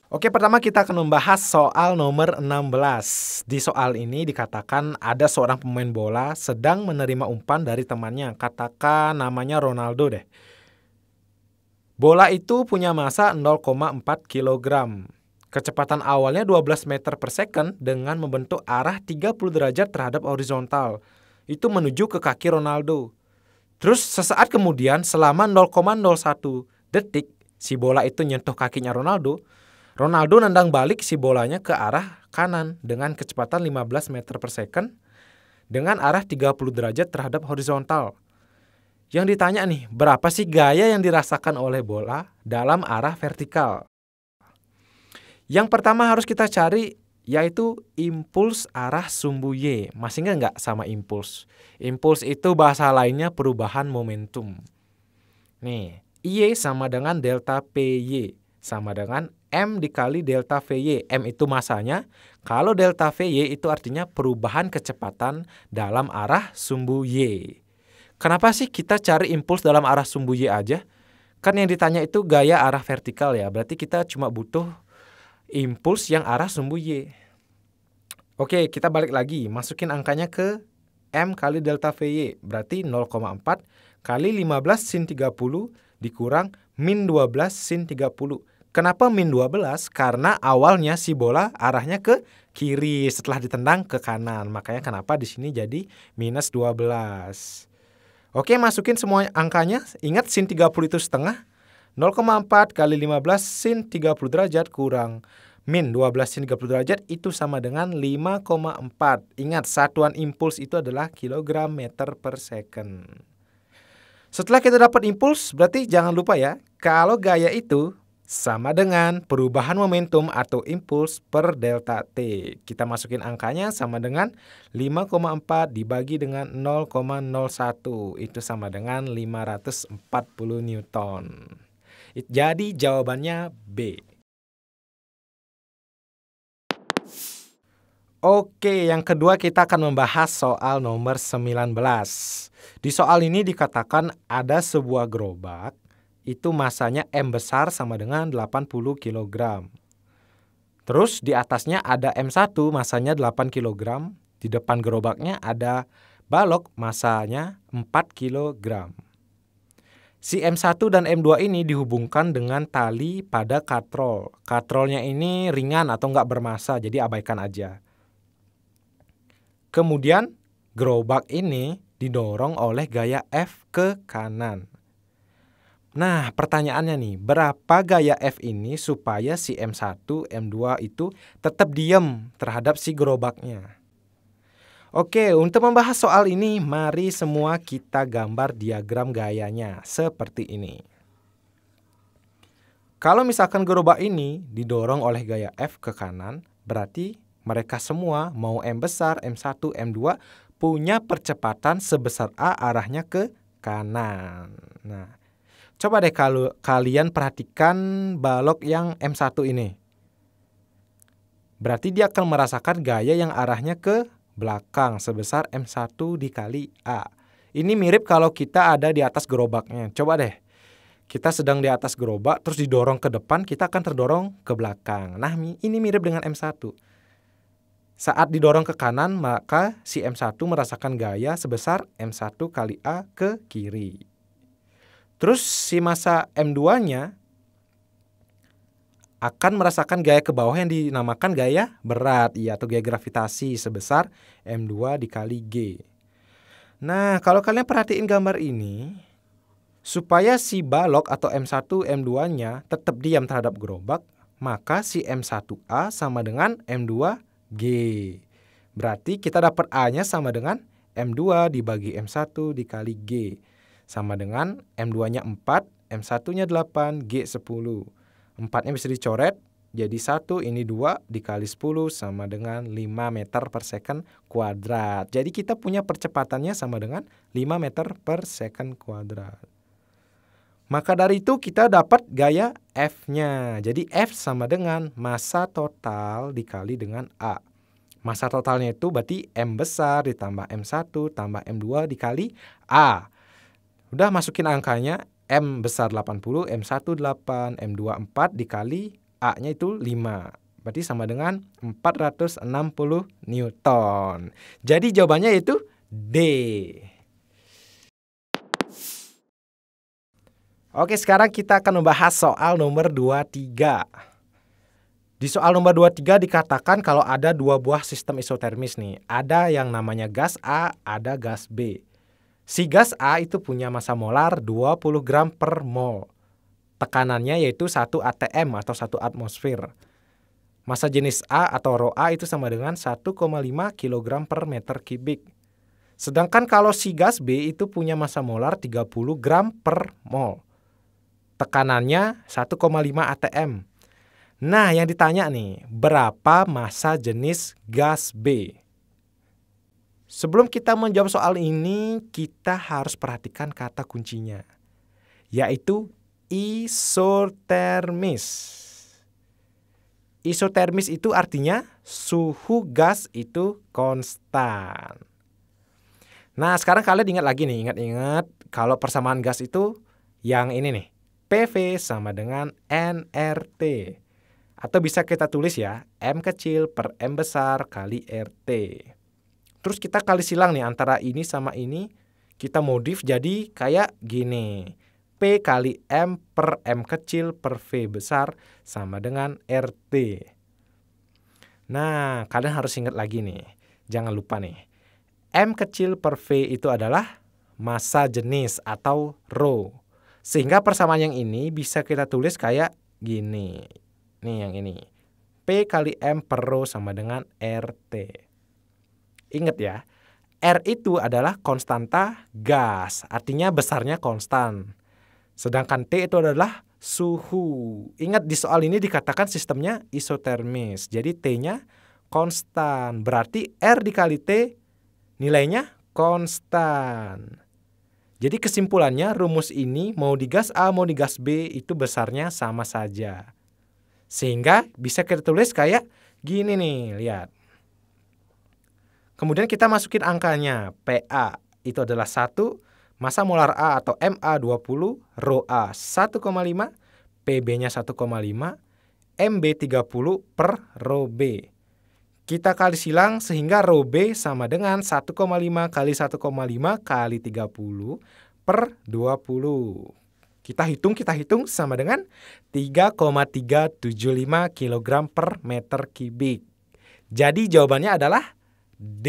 Oke, pertama kita akan membahas soal nomor 16. Di soal ini dikatakan ada seorang pemain bola sedang menerima umpan dari temannya. Katakan namanya Ronaldo deh. Bola itu punya massa 0,4 kg. Kecepatan awalnya 12 meter per second dengan membentuk arah 30 derajat terhadap horizontal. Itu menuju ke kaki Ronaldo. Terus sesaat kemudian selama 0,01 detik si bola itu nyentuh kakinya Ronaldo. Ronaldo nendang balik si bolanya ke arah kanan dengan kecepatan 15 meter per second dengan arah 30 derajat terhadap horizontal. Yang ditanya nih, berapa sih gaya yang dirasakan oleh bola dalam arah vertikal? Yang pertama harus kita cari yaitu impuls arah sumbu Y. Masih nggak sama impuls? Impuls itu bahasa lainnya perubahan momentum. Nih, Y sama dengan delta PY sama dengan M dikali delta VY. M itu masanya. Kalau delta VY itu artinya perubahan kecepatan dalam arah sumbu Y. Kenapa sih kita cari impuls dalam arah sumbu Y aja? Kan yang ditanya itu gaya arah vertikal ya. Berarti kita cuma butuh impuls yang arah sumbu Y. Oke, kita balik lagi. Masukin angkanya ke M kali delta VY. Berarti 0,4 kali 15 sin 30 dikurang min 12 sin 30. Kenapa min 12? Karena awalnya si bola arahnya ke kiri setelah ditendang ke kanan. Makanya kenapa di sini jadi minus 12. Oke, masukin semua angkanya. Ingat sin 30 itu setengah. 0,4 kali 15 sin 30 derajat kurang min 12 sin 30 derajat itu sama dengan 5,4. Ingat, satuan impuls itu adalah kilogram meter per second. Setelah kita dapat impuls, berarti jangan lupa ya, kalau gaya itu sama dengan perubahan momentum atau impuls per delta T. Kita masukin angkanya sama dengan 5,4 dibagi dengan 0,01. Itu sama dengan 540 Newton. Jadi jawabannya B. Oke, yang kedua kita akan membahas soal nomor 19. Di soal ini dikatakan ada sebuah gerobak. Itu masanya M besar sama dengan 80 kg. Terus di atasnya ada M1 masanya 8 kg. Di depan gerobaknya ada balok masanya 4 kg. Si M1 dan M2 ini dihubungkan dengan tali pada katrol. Katrolnya ini ringan atau nggak bermassa, jadi abaikan aja. Kemudian gerobak ini didorong oleh gaya F ke kanan. Nah, pertanyaannya nih, berapa gaya F ini supaya si M1, M2 itu tetap diam terhadap si gerobaknya? Oke, untuk membahas soal ini, mari semua kita gambar diagram gayanya seperti ini. Kalau misalkan gerobak ini didorong oleh gaya F ke kanan, berarti mereka semua, mau M besar, M1, M2, punya percepatan sebesar A arahnya ke kanan. Nah, coba deh kalau kalian perhatikan balok yang M1 ini. Berarti dia akan merasakan gaya yang arahnya ke belakang sebesar M1 dikali A. Ini mirip kalau kita ada di atas gerobaknya. Coba deh, kita sedang di atas gerobak terus didorong ke depan, kita akan terdorong ke belakang. Nah, ini mirip dengan M1. Saat didorong ke kanan, maka si M1 merasakan gaya sebesar M1 kali A ke kiri. Terus si massa M2-nya akan merasakan gaya ke bawah yang dinamakan gaya berat, ya, atau gaya gravitasi sebesar M2 dikali G. Nah, kalau kalian perhatiin gambar ini, supaya si balok atau M1, M2-nya tetap diam terhadap gerobak, maka si M1A sama dengan M2G. Berarti kita dapat A-nya sama dengan M2 dibagi M1 dikali G. Sama dengan M2-nya 4, M1-nya 8, G 10. 4-nya bisa dicoret, jadi 1, ini 2, dikali 10 sama dengan 5 meter per second kuadrat. Jadi kita punya percepatannya sama dengan 5 meter per second kuadrat. Maka dari itu kita dapat gaya F-nya. Jadi F sama dengan massa total dikali dengan A. Massa totalnya itu berarti M besar ditambah M1 tambah M2 dikali A. Udah masukin angkanya, M besar 80, M1 8, M2 4 dikali A-nya itu 5. Berarti sama dengan 460 Newton. Jadi jawabannya itu D. Oke, sekarang kita akan membahas soal nomor 23. Di soal nomor 23 dikatakan kalau ada dua buah sistem isotermis nih. Ada yang namanya gas A, ada gas B. Si gas A itu punya massa molar 20 gram per mol. Tekanannya yaitu 1 atm atau 1 atmosfer. Massa jenis A atau rho A itu sama dengan 1,5 kg per meter kubik. Sedangkan kalau si gas B itu punya massa molar 30 gram per mol. Tekanannya 1,5 atm. Nah, yang ditanya nih, berapa massa jenis gas B? Sebelum kita menjawab soal ini, kita harus perhatikan kata kuncinya, yaitu isotermis. Isotermis itu artinya suhu gas itu konstan. Nah, sekarang kalian ingat lagi nih, ingat kalau persamaan gas itu yang ini nih, PV sama dengan nRT. Atau bisa kita tulis ya, M kecil per M besar kali RT. Terus kita kali silang nih antara ini sama ini, kita modif jadi kayak gini. P kali M per M kecil per V besar sama dengan RT. Nah, kalian harus ingat lagi nih, jangan lupa nih. M kecil per V itu adalah massa jenis atau rho. Sehingga persamaan yang ini bisa kita tulis kayak gini. Nih yang ini, P kali M per rho sama dengan RT. Ingat ya, R itu adalah konstanta gas, artinya besarnya konstan. Sedangkan T itu adalah suhu. Ingat di soal ini dikatakan sistemnya isotermis, jadi T-nya konstan. Berarti R dikali T nilainya konstan. Jadi kesimpulannya rumus ini mau di gas A mau di gas B itu besarnya sama saja. Sehingga bisa kita tulis kayak gini nih, lihat. Kemudian kita masukin angkanya. PA itu adalah 1, massa molar A atau MA 20, rho A 1,5, PB-nya 1,5, MB 30 per rho B. Kita kali silang sehingga rho B sama dengan 1,5 kali 1,5 kali 30 per 20. Kita hitung sama dengan 3,375 kg per meter kubik. Jadi jawabannya adalah D.